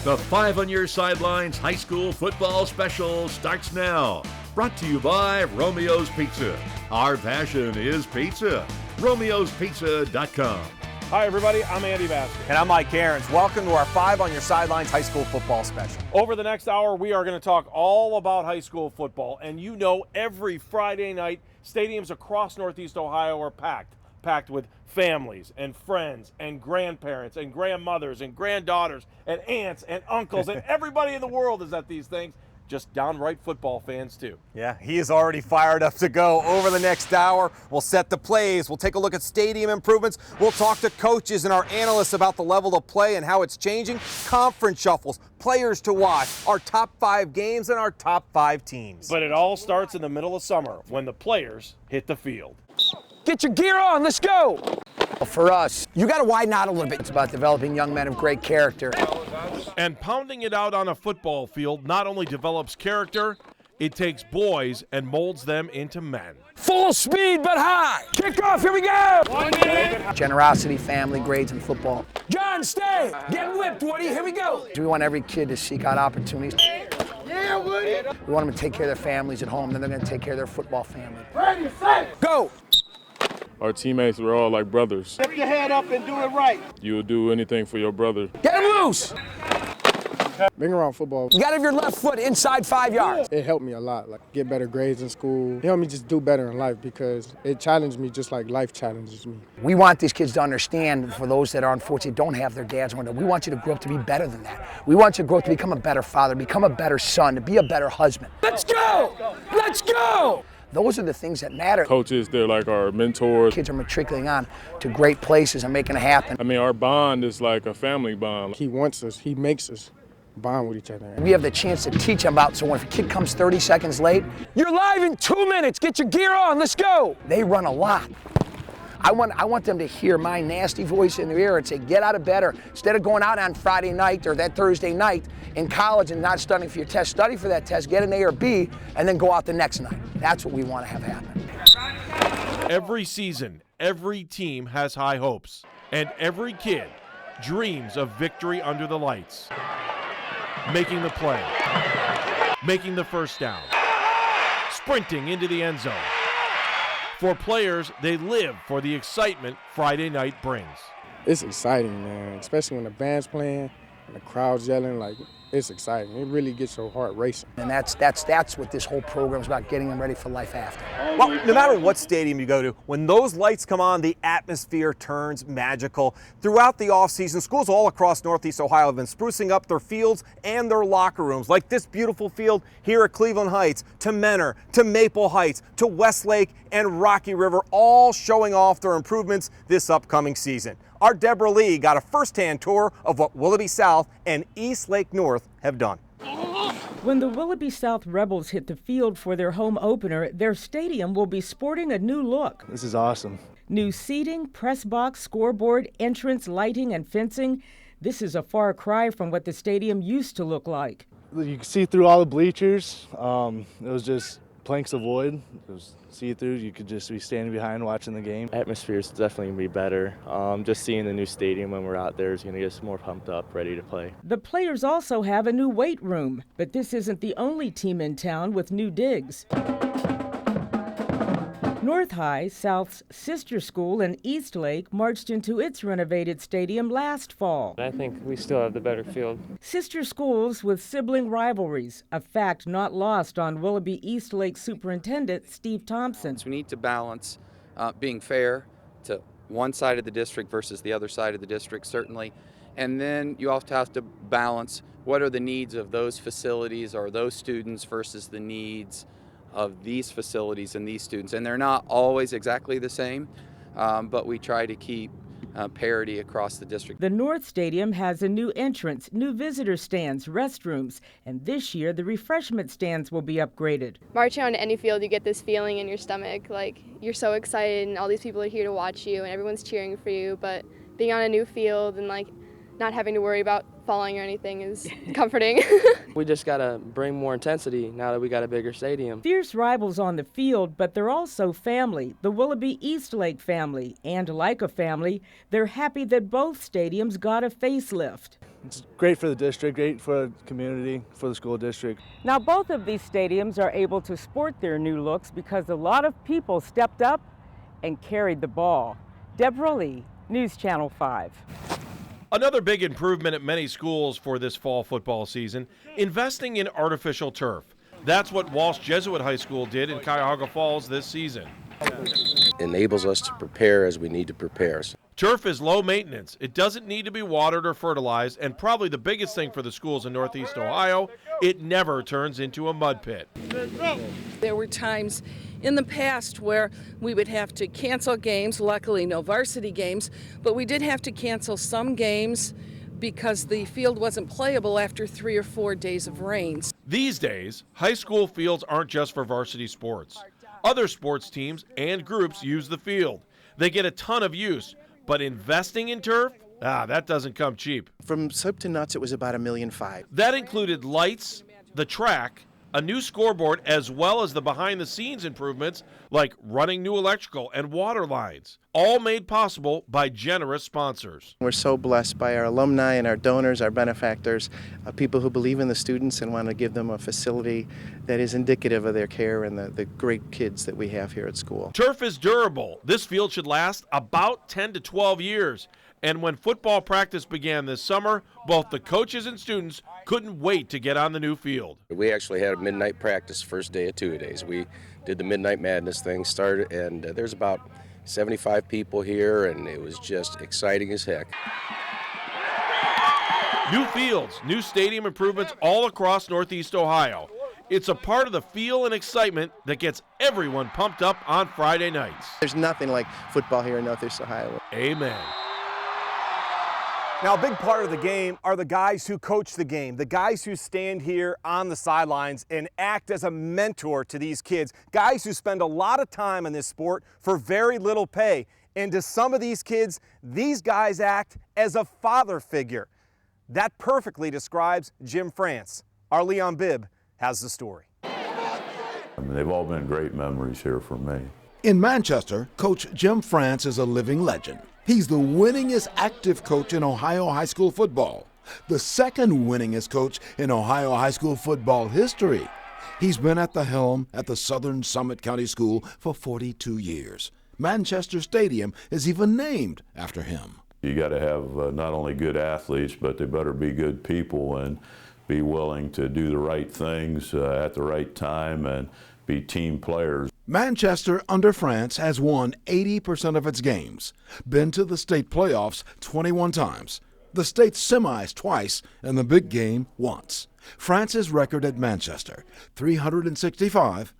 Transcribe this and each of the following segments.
The 5 on Your Sidelines High School Football Special starts now. Brought to you by Romeo's Pizza. Our passion is pizza. Romeo'sPizza.com. Hi, everybody. I'm Andy Basker. And I'm Mike Aarons. Welcome to our 5 on Your Sidelines High School Football Special. Over the next hour, we are going to talk all about high school football. And you know, every Friday night, stadiums across Northeast Ohio are packed with families and friends and grandparents and grandmothers and granddaughters and aunts and uncles and everybody in the world is at these things. Just downright football fans too. Yeah, he is already fired up to go. Over the next hour, we'll set the plays. We'll take a look at stadium improvements. We'll talk to coaches and our analysts about the level of play and how it's changing. Conference shuffles, players to watch, our top 5 games and our top 5 teams. But it all starts in the middle of summer when the players hit the field. Get your gear on, let's go! For us, you got to widen out a little bit. It's about developing young men of great character. And pounding it out on a football field not only develops character, it takes boys and molds them into men. Full speed but high. Kick off, here we go! Generosity, family, grades, and football. John, stay! Get whipped, Woody, here we go! We want every kid to seek out opportunities. Yeah, Woody! We want them to take care of their families at home, then they're going to take care of their football family. Ready, set, go! Our teammates were all like brothers. Lift your head up and do it right. You would do anything for your brother. Get him loose! Being around football, You got to have your left foot inside 5 yards. it helped me a lot. Like get better grades in school. It helped me just do better in life because it challenged me just like life challenges me. We want these kids to understand, for those that are unfortunate, don't have their dads around them, we want you to grow up to be better than that. We want you to grow up to become a better father, become a better son, to be a better husband. Let's go! Let's go! Those are the things that matter. Coaches, they're like our mentors. Kids are matriculating on to great places and making it happen. I mean, our bond is like a family bond. He wants us, he makes us bond with each other. We have the chance to teach them about, so when if a kid comes 30 seconds late, you're live in 2 minutes, get your gear on, let's go. They run a lot. I want them to hear my nasty voice in their ear and say, get out of bed, or instead of going out on Friday night or that Thursday night in college and not studying for your test, study for that test, get an A or B, and then go out the next night. That's what we want to have happen. Every season, every team has high hopes, and every kid dreams of victory under the lights. Making the play, making the first down, sprinting into the end zone. For players, they live for the excitement Friday night brings. It's exciting, man, especially when the band's playing and the crowd's yelling. Like, it's exciting. It really gets your heart racing. And that's what this whole program's about, getting them ready for life after. Well, no matter what stadium you go to, when those lights come on, the atmosphere turns magical. Throughout the offseason, schools all across Northeast Ohio have been sprucing up their fields and their locker rooms, like this beautiful field here at Cleveland Heights, to Menor, to Maple Heights, to Westlake and Rocky River, all showing off their improvements this upcoming season. Our Deborah Lee got a first-hand tour of what Willoughby South and East Lake North have done. When the Willoughby South Rebels hit the field for their home opener, their stadium will be sporting a new look. This is awesome. New seating, press box, scoreboard, entrance, lighting, and fencing. This is a far cry from what the stadium used to look like. You can see through all the bleachers. It was just planks of wood. It was see-through. You could just be standing behind watching the game. Atmosphere is definitely going to be better. Just seeing the new stadium when we're out there is going to get us more pumped up, ready to play. The players also have a new weight room, but this isn't the only team in town with new digs. North High, South's sister school in East Lake, marched into its renovated stadium last fall. I think we still have the better field. Sister schools with sibling rivalries, a fact not lost on Willoughby East Lake Superintendent Steve Thompson. We need to balance being fair to one side of the district versus the other side of the district, certainly. And then you also have to balance what are the needs of those facilities or those students versus the needs of these facilities and these students. And they're not always exactly the same, but we try to keep parity across the district. The North Stadium has a new entrance, new visitor stands, restrooms, and this year the refreshment stands will be upgraded. Marching onto any field, you get this feeling in your stomach, like you're so excited and all these people are here to watch you and everyone's cheering for you, but being on a new field and like not having to worry about falling or anything is comforting. We just got to bring more intensity now that we got a bigger stadium. Fierce rivals on the field, but they're also family, the Willoughby East Lake family. And like a family, they're happy that both stadiums got a facelift. It's great for the district, great for the community, for the school district. Now, both of these stadiums are able to sport their new looks because a lot of people stepped up and carried the ball. Deborah Lee, News Channel 5. Another big improvement at many schools for this fall football season, investing in artificial turf. That's what Walsh Jesuit High School did in Cuyahoga Falls this season. Enables us to prepare as we need to prepare. Turf is low maintenance. It doesn't need to be watered or fertilized, and probably the biggest thing for the schools in Northeast Ohio, it never turns into a mud pit. There were times in the past where we would have to cancel games, luckily no varsity games, but we did have to cancel some games because the field wasn't playable after 3 or 4 days of rains. These days, high school fields aren't just for varsity sports. Other sports teams and groups use the field. They get a ton of use, but investing in turf, that doesn't come cheap. From soup to nuts, it was about $1.5 million. That included lights, the track, a new scoreboard, as well as the behind-the-scenes improvements like running new electrical and water lines, all made possible by generous sponsors. We're so blessed by our alumni and our donors, our benefactors, people who believe in the students and want to give them a facility that is indicative of their care and the great kids that we have here at school. Turf is durable. This field should last about 10 to 12 years. And when football practice began this summer, both the coaches and students couldn't wait to get on the new field. We actually had a midnight practice first day of 2-a-days. We did the Midnight Madness thing, started, and there's about 75 people here, and it was just exciting as heck. New fields, new stadium improvements all across Northeast Ohio. It's a part of the feel and excitement that gets everyone pumped up on Friday nights. There's nothing like football here in Northeast Ohio. Amen. Now, a big part of the game are the guys who coach the game, the guys who stand here on the sidelines and act as a mentor to these kids, guys who spend a lot of time in this sport for very little pay. And to some of these kids, these guys act as a father figure. That perfectly describes Jim France. Our Leon Bibb has the story. They've all been great memories here for me. In Manchester, Coach Jim France is a living legend. He's the winningest active coach in Ohio high school football, the second winningest coach in Ohio high school football history. He's been at the helm at the Southern Summit County School for 42 years. Manchester Stadium is even named after him. You got to have not only good athletes, but they better be good people and be willing to do the right things at the right time and be team players. Manchester, under France, has won 80% of its games, been to the state playoffs 21 times, the state semis twice, and the big game once. France's record at Manchester, 365,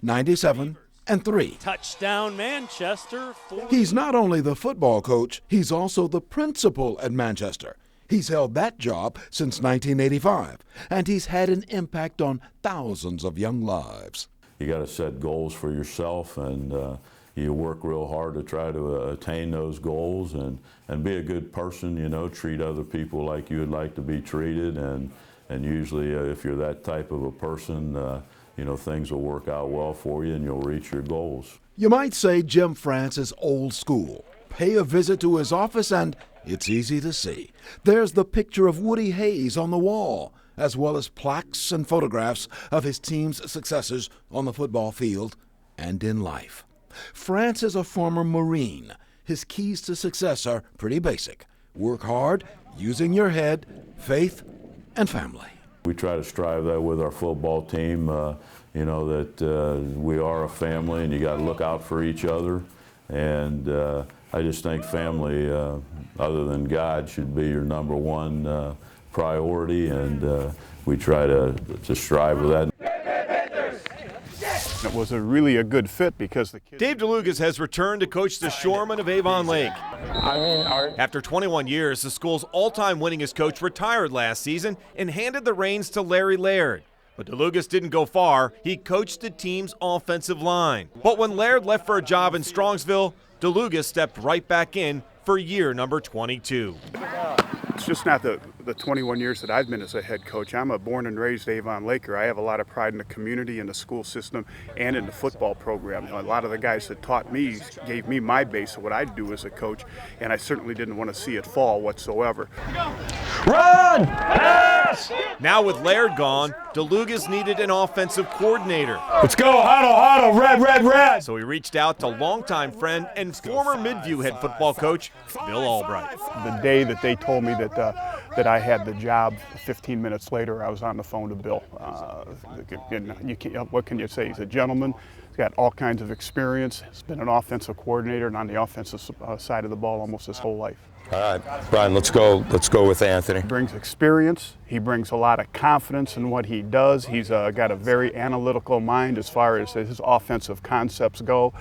97, and 3. Touchdown Manchester. He's not only the football coach, he's also the principal at Manchester. He's held that job since 1985, and he's had an impact on thousands of young lives. You got to set goals for yourself, and you work real hard to try to attain those goals and be a good person, you know, treat other people like you would like to be treated, and usually if you're that type of a person, you know, things will work out well for you and you'll reach your goals. You might say Jim France is old school. Pay a visit to his office and it's easy to see. There's the picture of Woody Hayes on the wall, as well as plaques and photographs of his team's successes on the football field and in life. France is a former Marine. His keys to success are pretty basic. Work hard, using your head, faith, and family. We try to strive that with our football team, you know, that we are a family and you got to look out for each other. And I just think family, other than God, should be your number one priority, and we try to strive with that. It was really a good fit because the kids... Dave DeLugas has returned to coach the Shoremen of Avon Lake. After 21 years, the school's all-time winningest coach retired last season and handed the reins to Larry Laird. But DeLugas didn't go far. He coached the team's offensive line. But when Laird left for a job in Strongsville, DeLugas stepped right back in for year number 22. It's just not the 21 years that I've been as a head coach. I'm a born and raised Avon Laker. I have a lot of pride in the community, in the school system, and in the football program. You know, a lot of the guys that taught me gave me my base of what I'd do as a coach, and I certainly didn't want to see it fall whatsoever. Run! Pass! Now with Laird gone, DeLugas needed an offensive coordinator. Let's go, huddle, red. So he reached out to longtime friend and former Midview head football coach, Bill Albright. The day that they told me that I had the job, 15 minutes later, I was on the phone to Bill. What can you say? He's a gentleman. He's got all kinds of experience. He's been an offensive coordinator and on the offensive side of the ball almost his whole life. All right, Brian, let's go with Anthony. He brings experience. He brings a lot of confidence in what he does. He's got a very analytical mind as far as his offensive concepts go.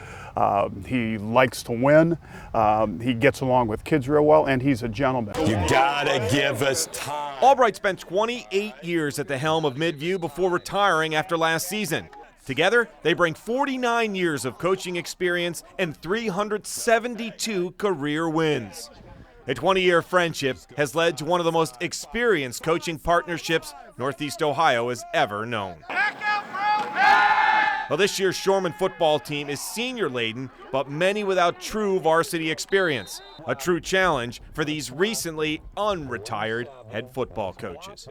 He likes to win. He gets along with kids real well, and he's a gentleman. You gotta give us time. Albright spent 28 years at the helm of Midview before retiring after last season. Together, they bring 49 years of coaching experience and 372 career wins. A 20-year friendship has led to one of the most experienced coaching partnerships Northeast Ohio has ever known. Well, this year's Shoreman football team is senior-laden, but many without true varsity experience. A true challenge for these recently unretired head football coaches.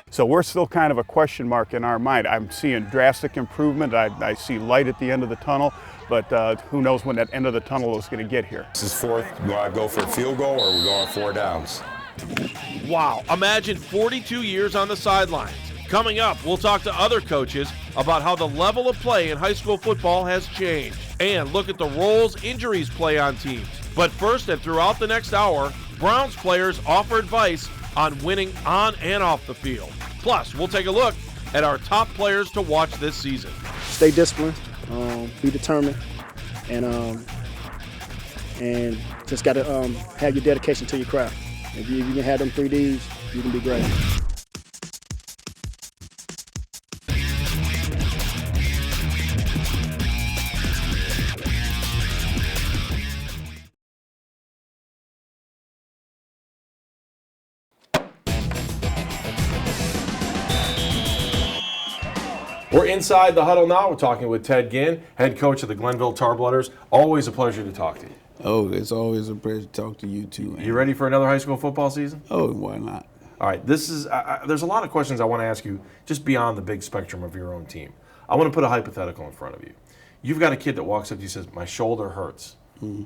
So we're still kind of a question mark in our mind. I'm seeing drastic improvement. I see light at the end of the tunnel, but who knows when that end of the tunnel is going to get here. This is fourth. You want to go for a field goal or are we going 4 downs? Wow, imagine 42 years on the sidelines. Coming up, we'll talk to other coaches about how the level of play in high school football has changed and look at the roles injuries play on teams. But first and throughout the next hour, Browns players offer advice on winning on and off the field. Plus, we'll take a look at our top players to watch this season. Stay disciplined, be determined, and just got to have your dedication to your craft. If you can have them 3 Ds, you can be great. We're inside the huddle now. We're talking with Ted Ginn, head coach of the Glenville Tarblooders. Always a pleasure to talk to you. Oh, it's always a pleasure to talk to you too. Man. You ready for another high school football season? Oh, why not? All right, this is there's a lot of questions I want to ask you just beyond the big spectrum of your own team. I want to put a hypothetical in front of you. You've got a kid that walks up to you and says, my shoulder hurts. Mm-hmm.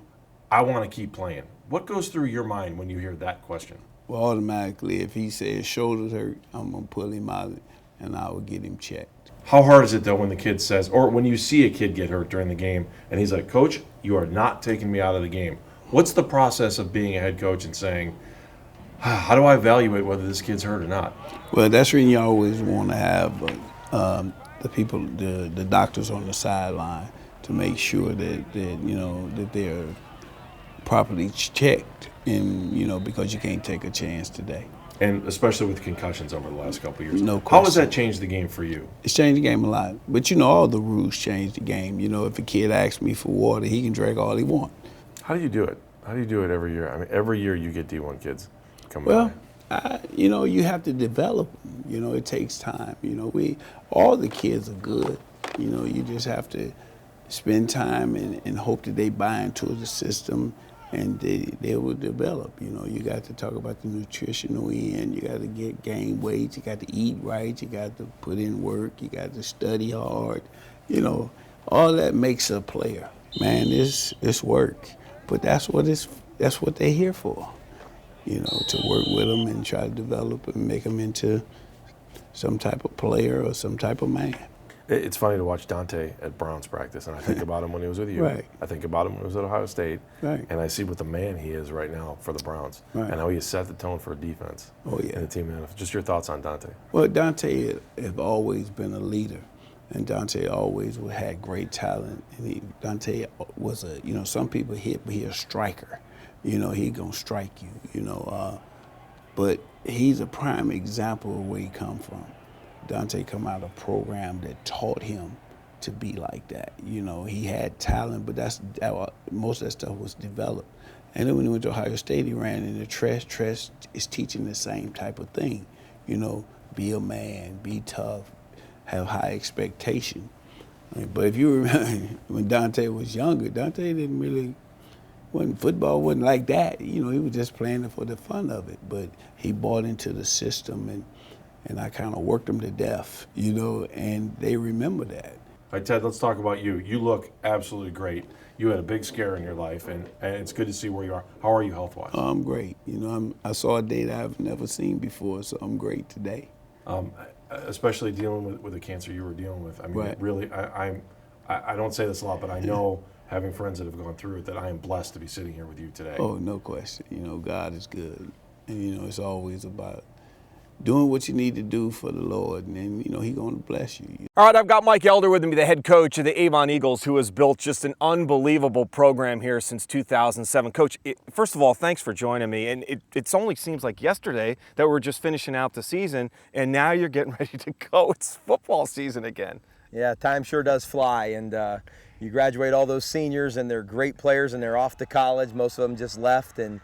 I want to keep playing. What goes through your mind when you hear that question? Well, automatically, if he says shoulders hurt, I'm going to pull him out and I will get him checked. How hard is it, though, when the kid says, or when you see a kid get hurt during the game and he's like, Coach, you are not taking me out of the game. What's the process of being a head coach and saying, how do I evaluate whether this kid's hurt or not? Well, that's when you always want to have the people, the doctors on the sideline to make sure that that they're properly checked, and because you can't take a chance today. And especially with concussions over the last couple of years. No question. How has that changed the game for you? It's changed the game a lot. But all the rules change the game. If a kid asks me for water, he can drink all he wants. How do you do it? How do you do it every year? I mean, every year you get D1 kids coming by. You have to develop them. It takes time. All the kids are good. You just have to spend time and hope that they buy into the system and they will develop. You got to talk about the nutritional end. You got to get gain weight. You got to eat right. You got to put in work. You got to study hard. All that makes a player. Man, it's work, but that's what they're here for. To work with them and try to develop and make them into some type of player or some type of man. It's funny to watch Dante at Browns practice, and I think about him when he was with you. Right. I think about him when he was at Ohio State. Right. And I see what the man he is right now for the Browns, right. And how he has set the tone for a defense. Oh, yeah. And the team man. Just your thoughts on Dante. Well, Dante has always been a leader, and Dante always had great talent. And Dante was some people hit, but he's a striker. He gonna strike you. But he's a prime example of where he come from. Dante come out of a program that taught him to be like that. He had talent, but most of that stuff was developed. And then when he went to Ohio State, he ran in the Tress. Tress is teaching the same type of thing. Be a man, be tough, have high expectation. But if you remember, when Dante was younger, Dante didn't really when football wasn't like that. You know, he was just playing it for the fun of it. But he bought into the system, and I kind of worked him to death, you know, and they remember that. All right, Ted, let's talk about you. You look absolutely great. You had a big scare in your life, and it's good to see where you are. How are you health-wise? I'm great. You know, I saw a day that I've never seen before, so I'm great today. Especially dealing with the cancer you were dealing with. I mean, Right. really, I don't say this a lot, but I know, having friends that have gone through it, that I am blessed to be sitting here with you today. Oh, no question. You know, God is good. And, you know, it's always about doing what you need to do for the Lord, and then, you know, He's going to bless you. All right, I've got Mike Elder with me, the head coach of the Avon Eagles, who has built just an unbelievable program here since 2007. Coach, first of all, thanks for joining me. And it only seems like yesterday that we're just finishing out the season, and now you're getting ready to go. It's football season again. Yeah, time sure does fly, and you graduate all those seniors, and they're great players, and they're off to college. Most of them just left, and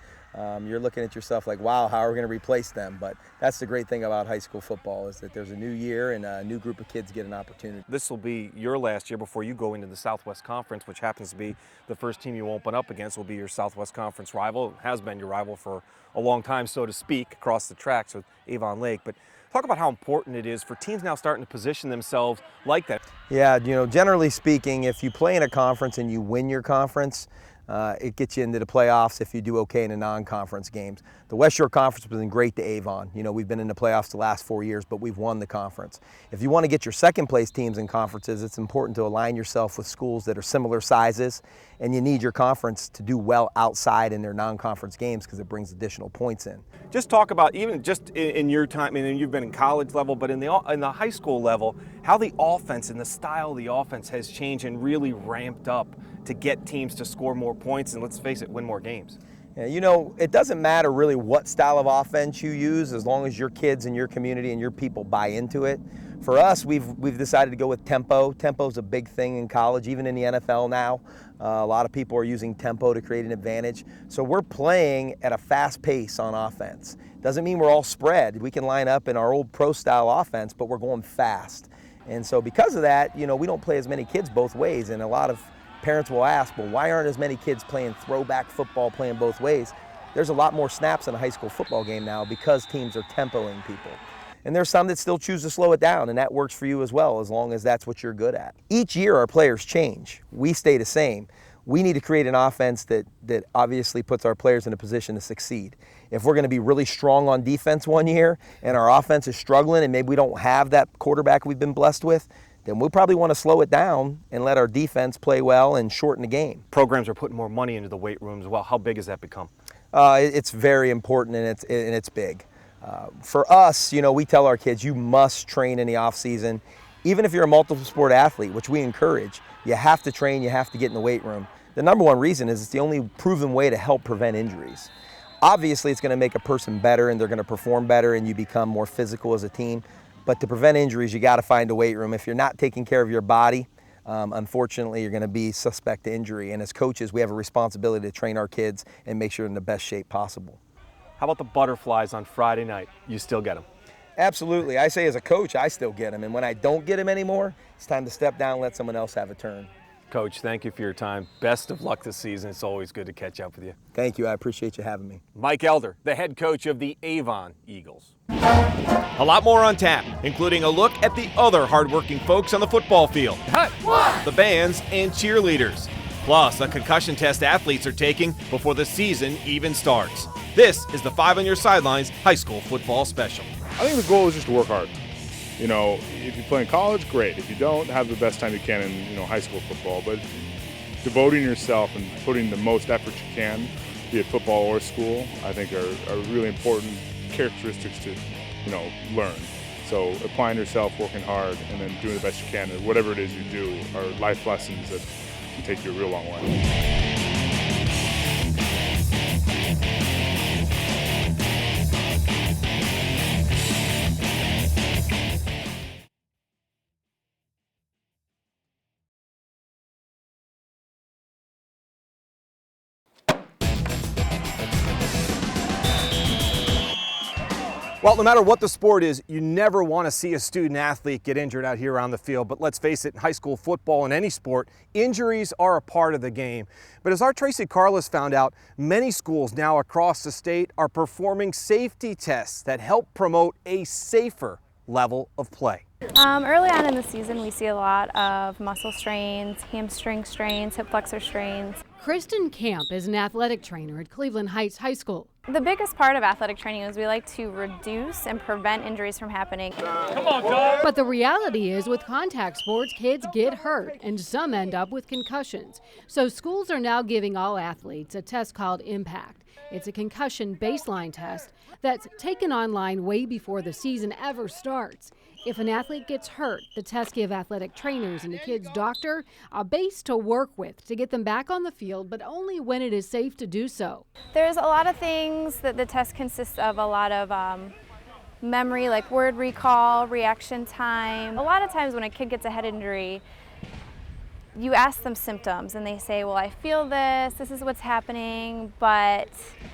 you're looking at yourself like, wow, how are we going to replace them? But that's the great thing about high school football, is that there's a new year and a new group of kids get an opportunity. This will be your last year before you go into the Southwest Conference, which happens to be the first team you open up against will be your Southwest Conference rival. It has been your rival for a long time, so to speak, across the tracks with Avon Lake. But talk about how important it is for teams now starting to position themselves like that. Yeah, you know, generally speaking, if you play in a conference and you win your conference, it gets you into the playoffs if you do okay in the non-conference games. The West Shore Conference has been great to Avon. You know, we've been in the playoffs the last 4 years, but we've won the conference. If you want to get your second place teams in conferences, it's important to align yourself with schools that are similar sizes, and you need your conference to do well outside in their non-conference games because it brings additional points in. Just talk about, even just in your time, I mean, you've been in college level, but in the high school level, how the offense and the style of the offense has changed and really ramped up to get teams to score more points and, let's face it, win more games. Yeah, you know, it doesn't matter really what style of offense you use as long as your kids and your community and your people buy into it. For us, we've decided to go with tempo. Tempo is a big thing in college, even in the NFL now. A lot of people are using tempo to create an advantage. So we're playing at a fast pace on offense. Doesn't mean we're all spread. We can line up in our old pro style offense, but we're going fast. And so because of that, you know, we don't play as many kids both ways, and a lot of parents will ask, well, why aren't as many kids playing throwback football, playing both ways? There's a lot more snaps in a high school football game now because teams are tempoing people. And there's some that still choose to slow it down, and that works for you as well, as long as that's what you're good at. Each year our players change. We stay the same. We need to create an offense that obviously puts our players in a position to succeed. If we're going to be really strong on defense one year and our offense is struggling and maybe we don't have that quarterback we've been blessed with, then we'll probably want to slow it down and let our defense play well and shorten the game. Programs are putting more money into the weight rooms as well. How big has that become? It's very important, and it's big. For us, you know, we tell our kids, you must train in the off season. Even if you're a multiple sport athlete, which we encourage, you have to train, you have to get in the weight room. The number one reason is it's the only proven way to help prevent injuries. Obviously, it's going to make a person better and they're going to perform better and you become more physical as a team. But to prevent injuries, you got to find a weight room. If you're not taking care of your body, unfortunately, you're going to be suspect to injury. And as coaches, we have a responsibility to train our kids and make sure they're in the best shape possible. How about the butterflies on Friday night? You still get them? Absolutely. I say as a coach, I still get them. And when I don't get them anymore, it's time to step down and let someone else have a turn. Coach, thank you for your time. Best of luck this season. It's always good to catch up with you. Thank you. I appreciate you having me. Mike Elder, the head coach of the Avon Eagles. A lot more on tap, including a look at the other hardworking folks on the football field. The bands and cheerleaders. Plus, a concussion test athletes are taking before the season even starts. This is the 5 on Your Sidelines High School Football Special. I think the goal is just to work hard. You know, if you play in college, great. If you don't, have the best time you can in, high school football. But devoting yourself and putting the most effort you can, be it football or school, I think are really important characteristics to, learn. So applying yourself, working hard, and then doing the best you can, and whatever it is you do, are life lessons that can take you a real long way. Well, no matter what the sport is, you never want to see a student athlete get injured out here on the field. But let's face it, in high school football and any sport, injuries are a part of the game. But as our Tracy Carlos found out, many schools now across the state are performing safety tests that help promote a safer level of play. Early on in the season, we see a lot of muscle strains, hamstring strains, hip flexor strains. Kristen Camp is an athletic trainer at Cleveland Heights High School. The biggest part of athletic training is we like to reduce and prevent injuries from happening. Come on, guys! But the reality is with contact sports, kids get hurt and some end up with concussions. So schools are now giving all athletes a test called Impact. It's a concussion baseline test that's taken online way before the season ever starts. If an athlete gets hurt, the tests give athletic trainers and the kid's doctor a base to work with to get them back on the field, but only when it is safe to do so. There's a lot of things that the test consists of, a lot of memory, like word recall, reaction time. A lot of times when a kid gets a head injury, you ask them symptoms and they say, well, I feel this is what's happening, but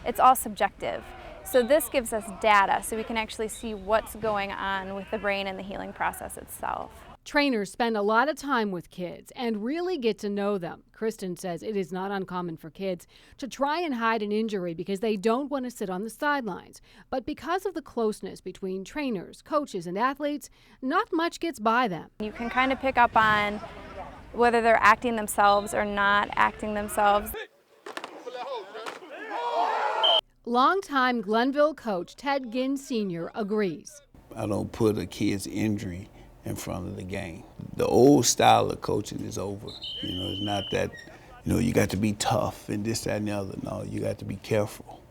it's all subjective. So this gives us data so we can actually see what's going on with the brain and the healing process itself. Trainers spend a lot of time with kids and really get to know them. Kristen says it is not uncommon for kids to try and hide an injury because they don't want to sit on the sidelines. But because of the closeness between trainers, coaches, and athletes, not much gets by them. You can kind of pick up on whether they're acting themselves or not acting themselves. Longtime Glenville coach Ted Ginn Sr. agrees. I don't put a kid's injury in front of the game. The old style of coaching is over. You know, it's not that, you got to be tough and this, that, and the other. No, you got to be careful.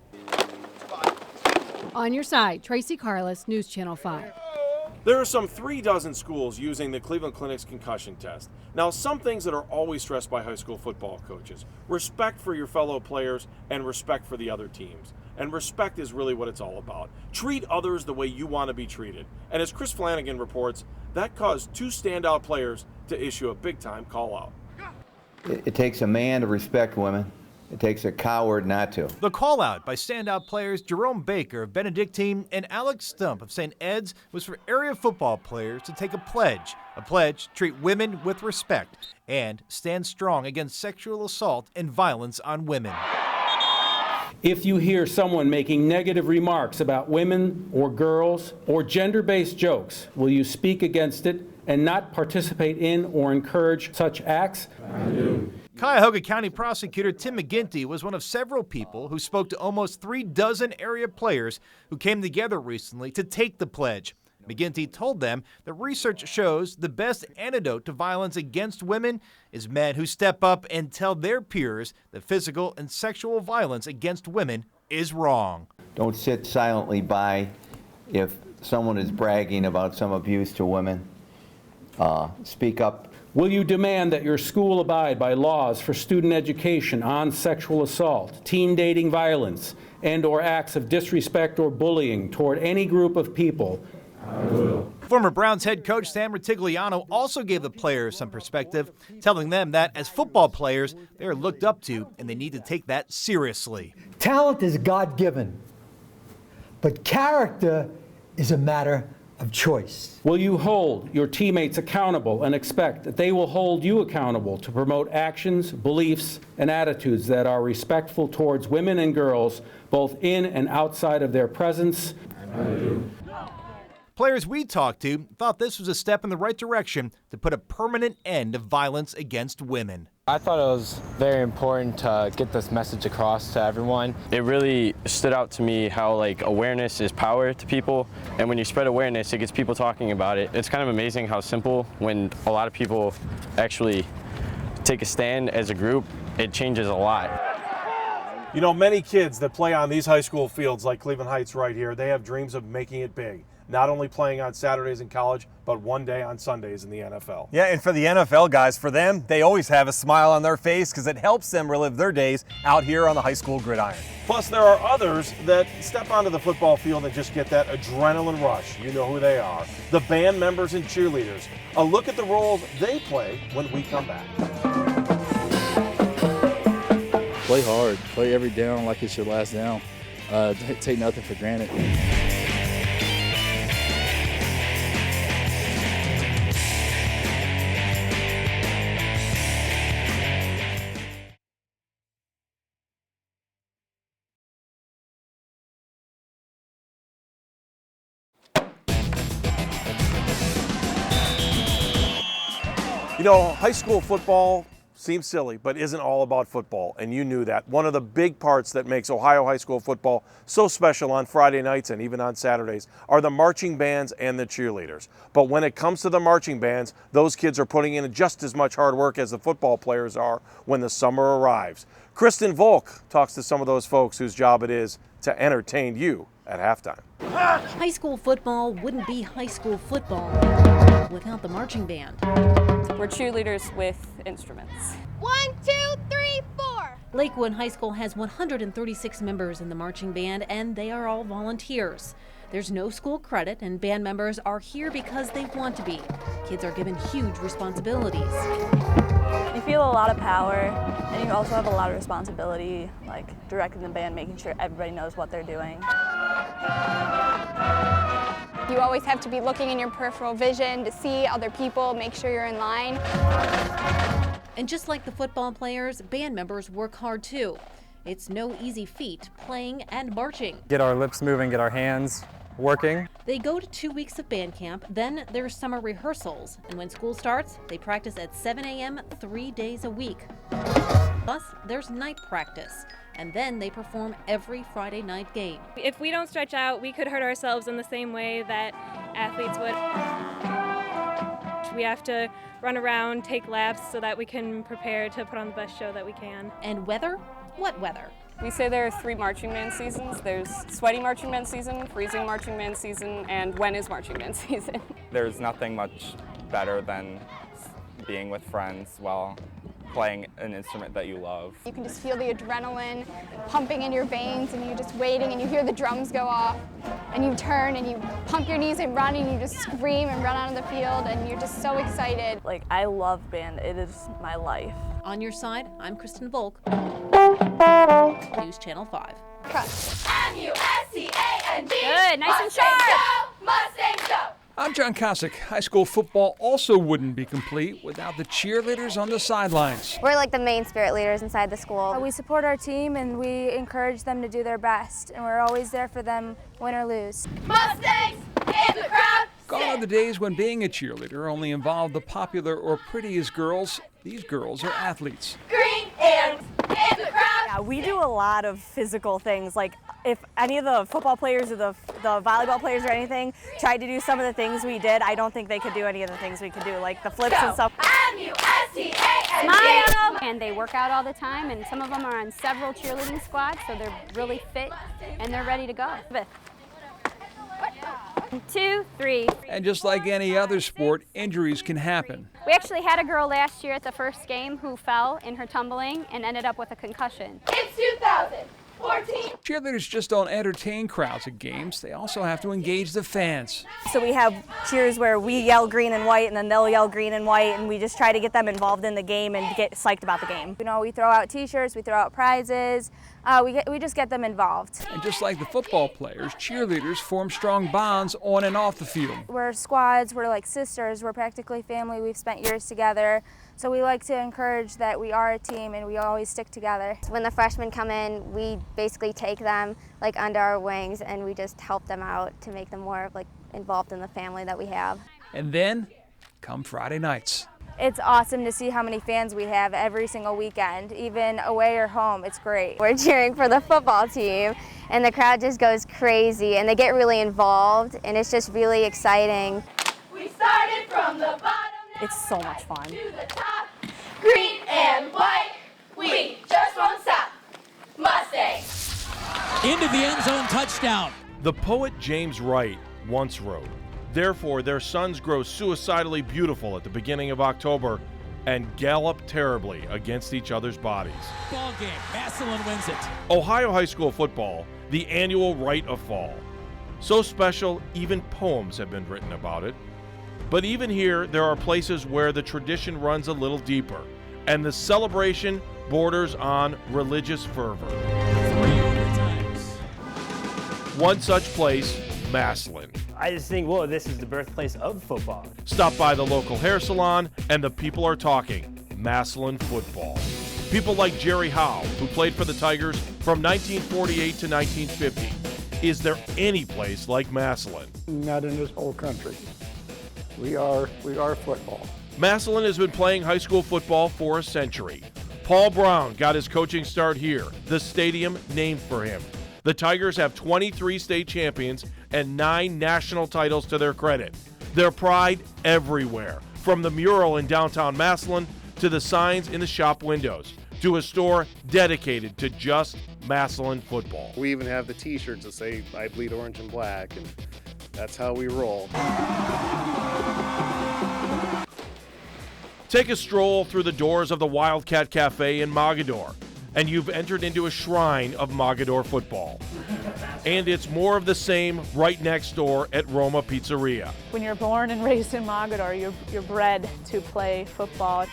On your side, Tracy Carlos, News Channel 5. There are some 36 schools using the Cleveland Clinic's concussion test. Now, some things that are always stressed by high school football coaches: respect for your fellow players and respect for the other teams. And respect is really what it's all about. Treat others the way you want to be treated. And as Chris Flanagan reports, that caused 2 standout players to issue a big-time call-out. It takes a man to respect women. It takes a coward not to. The call-out by standout players Jerome Baker of Benedictine and Alex Stump of St. Ed's was for area football players to take a pledge to treat women with respect and stand strong against sexual assault and violence on women. If you hear someone making negative remarks about women or girls or gender-based jokes, will you speak against it and not participate in or encourage such acts? I do. Cuyahoga County Prosecutor Tim McGinty was one of several people who spoke to almost 36 area players who came together recently to take the pledge. McGinty told them that research shows the best antidote to violence against women is men who step up and tell their peers that physical and sexual violence against women is wrong. Don't sit silently by if someone is bragging about some abuse to women. Speak up. Will you demand that your school abide by laws for student education on sexual assault, teen dating violence, and/or acts of disrespect or bullying toward any group of people? I will. Former Browns head coach Sam Ritigliano also gave the players some perspective, telling them that as football players, they are looked up to and they need to take that seriously. Talent is God-given, but character is a matter of choice. Will you hold your teammates accountable and expect that they will hold you accountable to promote actions, beliefs, and attitudes that are respectful towards women and girls, both in and outside of their presence? I do. Players we talked to thought this was a step in the right direction to put a permanent end to violence against women. I thought it was very important to get this message across to everyone. It really stood out to me how awareness is power to people, and when you spread awareness, it gets people talking about it. It's kind of amazing how simple, when a lot of people actually take a stand as a group, it changes a lot. You know, many kids that play on these high school fields like Cleveland Heights right here, they have dreams of making it big. Not only playing on Saturdays in college, but one day on Sundays in the NFL. Yeah, and for the NFL guys, for them, they always have a smile on their face because it helps them relive their days out here on the high school gridiron. Plus, there are others that step onto the football field and just get that adrenaline rush. You know who they are. The band members and cheerleaders. A look at the roles they play when we come back. Play hard. Play every down like it's your last down. Take nothing for granted. You know, high school football seems silly, but isn't all about football, and you knew that. One of the big parts that makes Ohio high school football so special on Friday nights and even on Saturdays are the marching bands and the cheerleaders. But when it comes to the marching bands, those kids are putting in just as much hard work as the football players are when the summer arrives. Kristen Volk talks to some of those folks whose job it is to entertain you at halftime. High school football wouldn't be high school football without the marching band. We're cheerleaders with instruments. 1, 2, 3, 4. Lakewood High School has 136 members in the marching band, and they are all volunteers. There's no school credit, and band members are here because they want to be. Kids are given huge responsibilities. You feel a lot of power, and you also have a lot of responsibility, like directing the band, making sure everybody knows what they're doing. You always have to be looking in your peripheral vision to see other people, make sure you're in line. And just like the football players, band members work hard too. It's no easy feat, playing and marching. Get our lips moving, get our hands working. They go to 2 weeks of band camp, then there's summer rehearsals. And when school starts, they practice at 7 a.m. 3 days a week. Plus, there's night practice. And then they perform every Friday night game. If we don't stretch out, we could hurt ourselves in the same way that athletes would. We have to run around, take laps so that we can prepare to put on the best show that we can. And weather? What weather? We say there are 3 marching band seasons. There's sweaty marching band season, freezing marching band season, and when is marching band season. There's nothing much better than being with friends while playing an instrument that you love. You can just feel the adrenaline pumping in your veins, and you're just waiting, and you hear the drums go off, and you turn and you pump your knees and run, and you just scream and run onto the field, and you're just so excited. Like, I love band. It is my life. On your side, I'm Kristen Volk, News Channel 5. M-U-S-T-A-N-G. Good, nice and sharp. Mustangs go! I'm John Kosick. High school football also wouldn't be complete without the cheerleaders on the sidelines. We're like the main spirit leaders inside the school. We support our team and we encourage them to do their best, and we're always there for them, win or lose. Mustangs in the crowd. Gone are the days when being a cheerleader only involved the popular or prettiest girls. These girls are athletes. Green and in the crowd. Yeah, we do a lot of physical things. Like, if any of the football players or the volleyball players or anything tried to do some of the things we did, I don't think they could do any of the things we could do, like the flips and stuff. M-U-S-T-A-N-G. Smile! And they work out all the time, and some of them are on several cheerleading squads, so they're really fit and they're ready to go. 1, 2, 3. And just like any other sport, injuries can happen. We actually had a girl last year at the first game who fell in her tumbling and ended up with a concussion. It's 2014. Cheerleaders just don't entertain crowds at games. They also have to engage the fans. So we have cheers where we yell green and white, and then they'll yell green and white, and we just try to get them involved in the game and get psyched about the game. You know, we throw out t-shirts, we throw out prizes, we just get them involved. And just like the football players, cheerleaders form strong bonds on and off the field. We're squads, we're like sisters, we're practically family, we've spent years together. So we like to encourage that we are a team and we always stick together. When the freshmen come in, we basically take them like under our wings and we just help them out to make them more like involved in the family that we have. And then come Friday nights. It's awesome to see how many fans we have every single weekend, even away or home. It's great. We're cheering for the football team and the crowd just goes crazy and they get really involved and it's just really exciting. We started from the bottom. It's so much fun. To the top, green and white, we just won't stop. Mustangs. Into the end zone, touchdown. The poet James Wright once wrote, "Therefore their sons grow suicidally beautiful at the beginning of October and gallop terribly against each other's bodies." Ball game. Massillon wins it. Ohio high school football, the annual rite of fall. So special, even poems have been written about it. But even here, there are places where the tradition runs a little deeper, and the celebration borders on religious fervor. 3 overtimes. One such place, Massillon. I just think, whoa, this is the birthplace of football. Stop by the local hair salon, and the people are talking Massillon football. People like Jerry Howe, who played for the Tigers from 1948 to 1950. Is there any place like Massillon? Not in this whole country. We are football. Massillon has been playing high school football for a century. Paul Brown got his coaching start here, the stadium named for him. The Tigers have 23 state champions and 9 national titles to their credit. Their pride everywhere, from the mural in downtown Massillon to the signs in the shop windows, to a store dedicated to just Massillon football. We even have the t-shirts that say, "I bleed orange and black," and that's how we roll. Take a stroll through the doors of the Wildcat Cafe in Mogador, and you've entered into a shrine of Mogador football. And it's more of the same right next door at Roma Pizzeria. When you're born and raised in Mogador, you're bred to play football.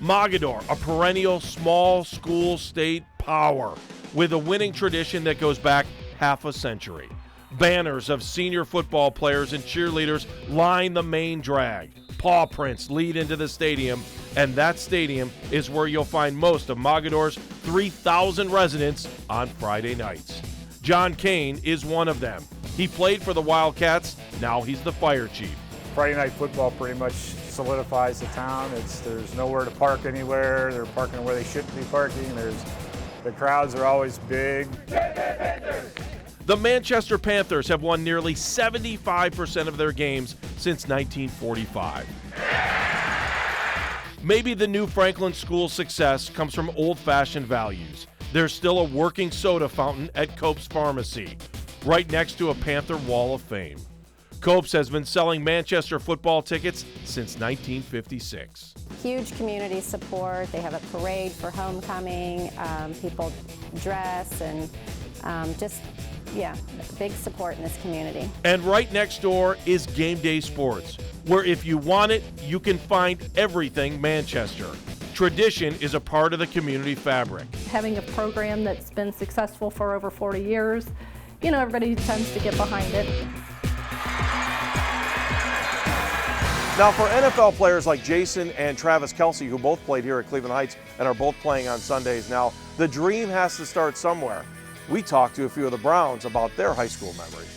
Mogador, a perennial small school state power with a winning tradition that goes back half a century. Banners of senior football players and cheerleaders line the main drag. Paw prints lead into the stadium, and that stadium is where you'll find most of Mogador's 3,000 residents on Friday nights. John Kane is one of them. He played for the Wildcats, now he's the fire chief. Friday night football pretty much solidifies the town. There's nowhere to park anywhere. They're parking where they shouldn't be parking. The crowds are always big. The Manchester Panthers have won nearly 75% of their games since 1945. Maybe the new Franklin School's success comes from old-fashioned values. There's still a working soda fountain at Cope's Pharmacy, right next to a Panther Wall of Fame. Cope's has been selling Manchester football tickets since 1956. Huge community support. They have a parade for homecoming. People dress and big support in this community. And right next door is Game Day Sports, where if you want it, you can find everything Manchester. Tradition is a part of the community fabric. Having a program that's been successful for over 40 years, everybody tends to get behind it. Now, for NFL players like Jason and Travis Kelce, who both played here at Cleveland Heights and are both playing on Sundays now, the dream has to start somewhere. We talked to a few of the Browns about their high school memories.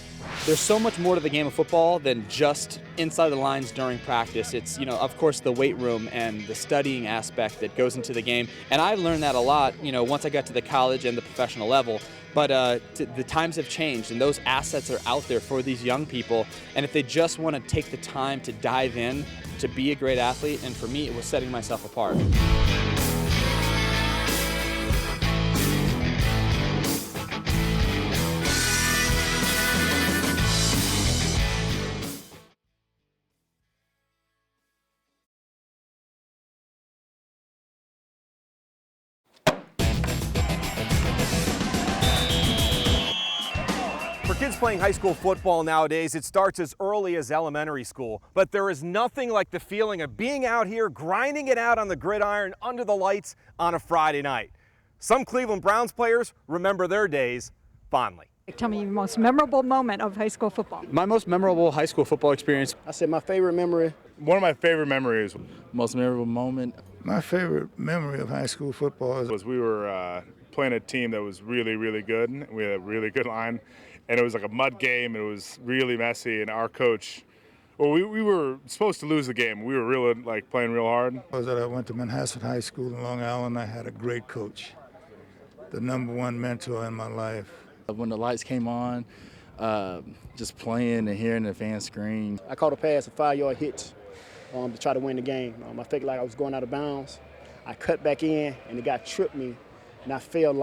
There's so much more to the game of football than just inside the lines during practice. It's, of course, the weight room and the studying aspect that goes into the game. And I learned that a lot, once I got to the college and the professional level. But the times have changed, and those assets are out there for these young people. And if they just want to take the time to dive in, to be a great athlete, and for me, it was setting myself apart. Kids playing high school football nowadays, it starts as early as elementary school, but there is nothing like the feeling of being out here grinding it out on the gridiron under the lights on a Friday night. Some Cleveland Browns players remember their days fondly. Tell me your most memorable moment of high school football. My most memorable high school football experience. I said my favorite memory. One of my favorite memories. Most memorable moment. My favorite memory of high school football was we were playing a team that was really, really good. We had a really good line. And it was like a mud game. It was really messy. And our coach, we were supposed to lose the game. We were really playing real hard. I went to Manhasset High School in Long Island. I had a great coach, the #1 mentor in my life. When the lights came on, just playing and hearing the fans scream. I caught a pass, a 5-yard hit to try to win the game. I felt like I was going out of bounds. I cut back in, and the guy tripped me, and I fell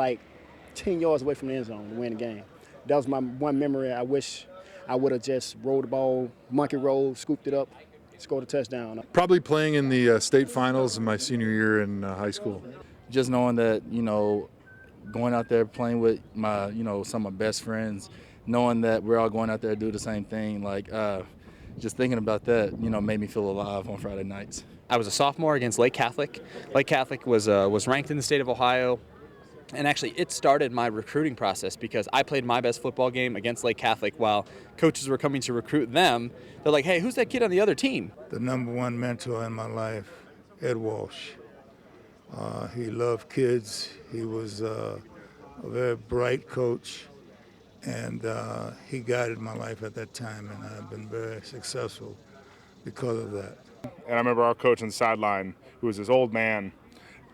10 yards away from the end zone to win the game. That was my one memory. I wish I would have just rolled the ball, monkey roll, scooped it up, scored a touchdown. Probably playing in the state finals in my senior year in high school. Just knowing that, going out there playing with my, some of my best friends, knowing that we're all going out there to do the same thing, just thinking about that, made me feel alive on Friday nights. I was a sophomore against Lake Catholic. Lake Catholic was ranked in the state of Ohio. And actually, it started my recruiting process because I played my best football game against Lake Catholic while coaches were coming to recruit them. They're like, hey, who's that kid on the other team? The #1 mentor in my life, Ed Walsh. He loved kids. He was a very bright coach, and he guided my life at that time, and I've been very successful because of that. And I remember our coach on the sideline, who was this old man,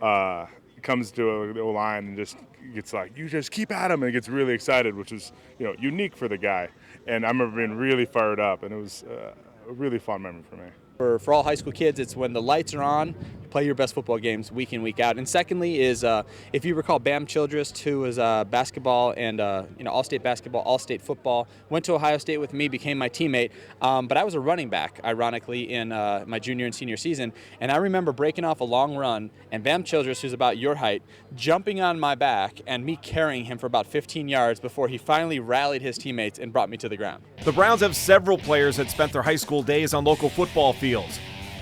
comes to the line and just gets like, "You just keep at him," and gets really excited, which was, unique for the guy. And I remember being really fired up, and it was a really fun memory for me. For all high school kids, it's when the lights are on, play your best football games week in, week out. And secondly is, if you recall, Bam Childress, who was basketball and all-state basketball, all-state football, went to Ohio State with me, became my teammate. But I was a running back, ironically, in my junior and senior season. And I remember breaking off a long run, and Bam Childress, who's about your height, jumping on my back and me carrying him for about 15 yards before he finally rallied his teammates and brought me to the ground. The Browns have several players that spent their high school days on local football fields.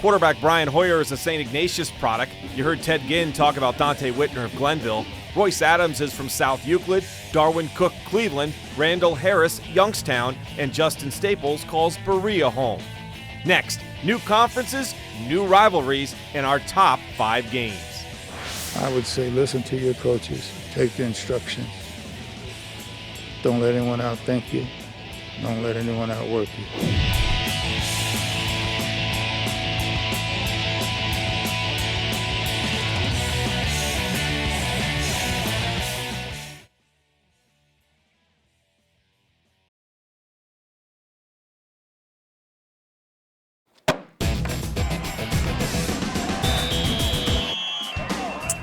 Quarterback Brian Hoyer is a St. Ignatius product. You heard Ted Ginn talk about Dante Whitner of Glenville. Royce Adams is from South Euclid, Darwin Cook, Cleveland, Randall Harris, Youngstown, and Justin Staples calls Berea home. Next, new conferences, new rivalries, and our top 5 games. I would say listen to your coaches, take the instructions. Don't let anyone outthink you. Don't let anyone outwork you.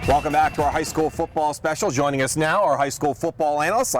Welcome back to our high school football special. Joining us now, our high school football analyst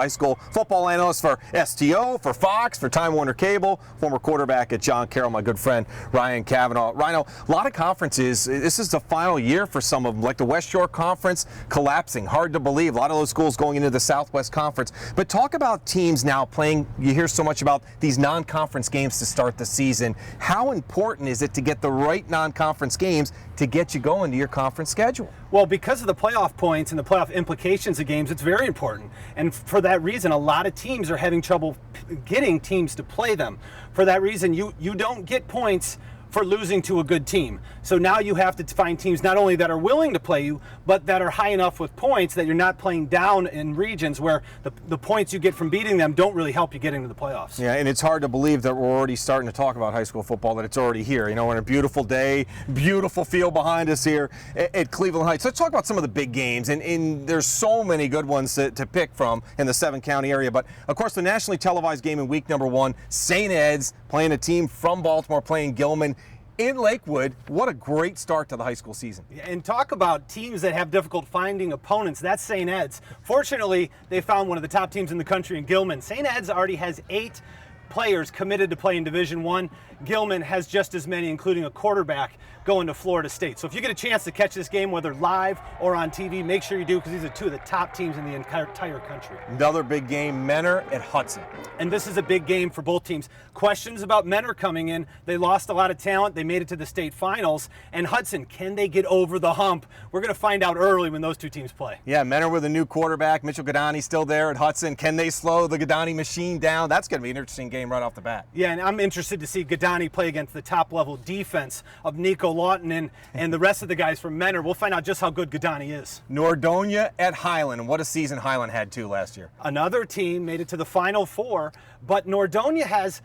for STO, for Fox, for Time Warner Cable, former quarterback at John Carroll, my good friend Ryan Cavanaugh. Rhino, a lot of conferences, this is the final year for some of them, like the West Shore Conference collapsing. Hard to believe. A lot of those schools going into the Southwest Conference. But talk about teams now playing, you hear so much about these non-conference games to start the season. How important is it to get the right non-conference games to get you going to your conference schedule? Well, because of the playoff points and the playoff implications of games, it's very important. And for that reason, a lot of teams are having trouble getting teams to play them. For that reason, you don't get points for losing to a good team. So now you have to find teams not only that are willing to play you, but that are high enough with points that you're not playing down in regions where the points you get from beating them don't really help you get into the playoffs. Yeah, and it's hard to believe that we're already starting to talk about high school football, that it's already here. You know, we're on a beautiful day, beautiful field behind us here at Cleveland Heights. Let's talk about some of the big games, and there's so many good ones to pick from in the 7-county area. But, of course, the nationally televised game in week number 1, St. Ed's playing a team from Baltimore, playing Gilman in Lakewood. What a great start to the high school season. And talk about teams that have difficult finding opponents. That's St. Ed's. Fortunately, they found one of the top teams in the country in Gilman. St. Ed's already has 8 players committed to play in Division I. Gilman has just as many, including a quarterback, going to Florida State. So if you get a chance to catch this game, whether live or on TV, make sure you do, because these are 2 of the top teams in the entire country. Another big game, Menor at Hudson. And this is a big game for both teams. Questions about Menor coming in. They lost a lot of talent. They made it to the state finals. And Hudson, can they get over the hump? We're going to find out early when those 2 teams play. Yeah, Menor with a new quarterback. Mitchell Gadani still there at Hudson. Can they slow the Gadani machine down? That's going to be an interesting game right off the bat. Yeah, and I'm interested to see Gadani play against the top-level defense of Nico Lawton and the rest of the guys from Menor. We'll find out just how good Gadani is. Nordonia at Highland. What a season Highland had, too, last year. Another team made it to the Final Four, but Nordonia has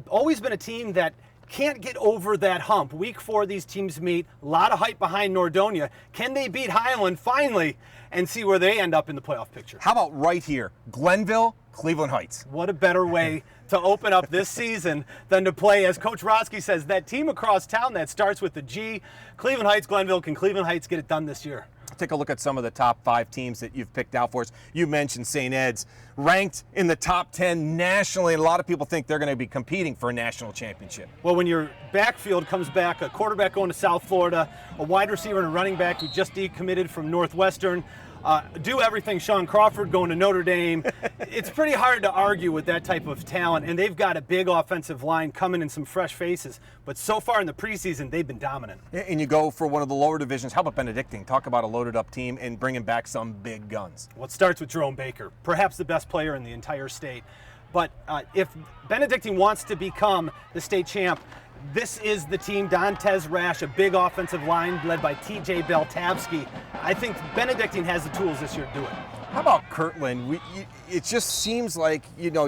always been a team that can't get over that hump. Week 4, these teams meet. A lot of hype behind Nordonia. Can they beat Highland finally and see where they end up in the playoff picture? How about right here, Glenville, Cleveland Heights? What a better way to open up this season than to play, as Coach Rodsky says, that team across town that starts with the G. Cleveland Heights, Glenville. Can Cleveland Heights get it done this year? Take a look at some of the top 5 teams that you've picked out for us. You mentioned St. Ed's, ranked in the top 10 nationally, and a lot of people think they're going to be competing for a national championship. Well, when your backfield comes back, a quarterback going to South Florida, a wide receiver and a running back who just decommitted from Northwestern, do everything Sean Crawford going to Notre Dame. It's pretty hard to argue with that type of talent, and they've got a big offensive line coming in some fresh faces. But so far in the preseason, they've been dominant. And you go for one of the lower divisions. How about Benedictine? Talk about a loaded-up team and bringing back some big guns. Well, it starts with Jerome Baker, perhaps the best player in the entire state. But if Benedictine wants to become the state champ, this is the team. Dantes Rash, a big offensive line led by TJ Beltavsky. I think Benedictine has the tools this year to do it. How about Kirtland? It just seems like,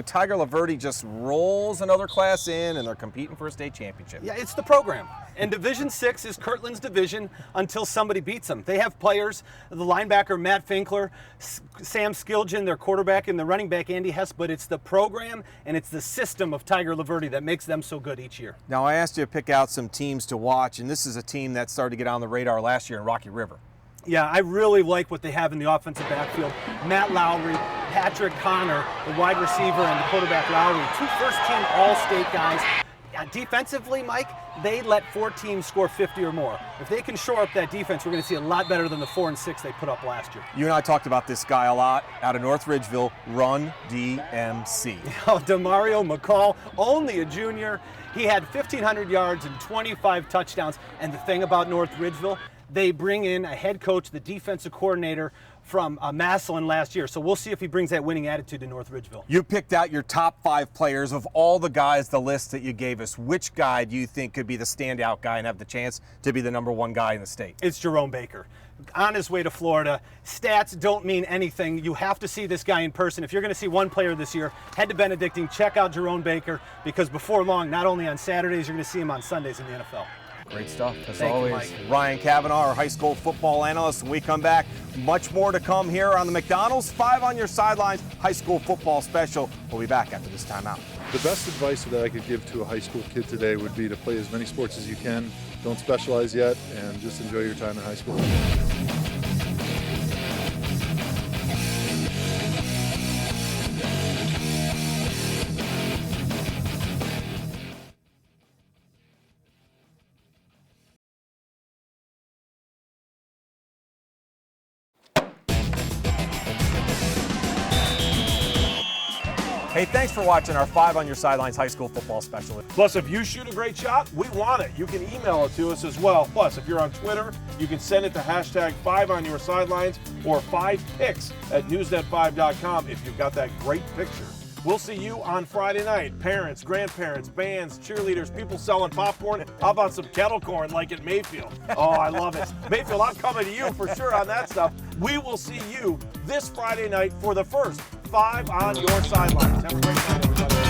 Tiger Laverty just rolls another class in and they're competing for a state championship. Yeah, it's the program. And Division 6 is Kirtland's division until somebody beats them. They have players, the linebacker Matt Finkler, Sam Skilgen, their quarterback, and the running back Andy Hess, but it's the program and it's the system of Tiger Laverty that makes them so good each year. Now, I asked you to pick out some teams to watch, and this is a team that started to get on the radar last year in Rocky River. Yeah, I really like what they have in the offensive backfield. Matt Lowry, Patrick Connor, the wide receiver, and the quarterback Lowry, 2 first-team All-State guys. Defensively, Mike, they let 4 teams score 50 or more. If they can shore up that defense, we're going to see a lot better than the 4 and 6 they put up last year. You and I talked about this guy a lot out of North Ridgeville, Run DMC. Oh, Demario McCall, only a junior. He had 1,500 yards and 25 touchdowns. And the thing about North Ridgeville, they bring in a head coach, the defensive coordinator from Massillon last year. So we'll see if he brings that winning attitude to North Ridgeville. You picked out your top 5 players of all the guys, the list that you gave us. Which guy do you think could be the standout guy and have the chance to be the #1 guy in the state? It's Jerome Baker. On his way to Florida. Stats don't mean anything. You have to see this guy in person. If you're going to see one player this year, head to Benedictine, check out Jerome Baker, because before long, not only on Saturdays, you're going to see him on Sundays in the NFL. Great stuff, as Thank always. you, Mike. Ryan Kavanaugh, our high school football analyst. When we come back, much more to come here on the McDonald's 5 on Your Sidelines high school football special. We'll be back after this timeout. The best advice that I could give to a high school kid today would be to play as many sports as you can. Don't specialize yet, and just enjoy your time in high school. Hey, thanks for watching our 5 on Your Sidelines high school football special. Plus, if you shoot a great shot, we want it. You can email it to us as well. Plus, if you're on Twitter, you can send it to hashtag 5onyoursidelines or 5pics at newsnet5.com if you've got that great picture. We'll see you on Friday night. Parents, grandparents, bands, cheerleaders, people selling popcorn. How about some kettle corn like at Mayfield? Oh, I love it. Mayfield, I'm coming to you for sure on that stuff. We will see you this Friday night for the first 5 on Your Sidelines. Have a great night, everybody.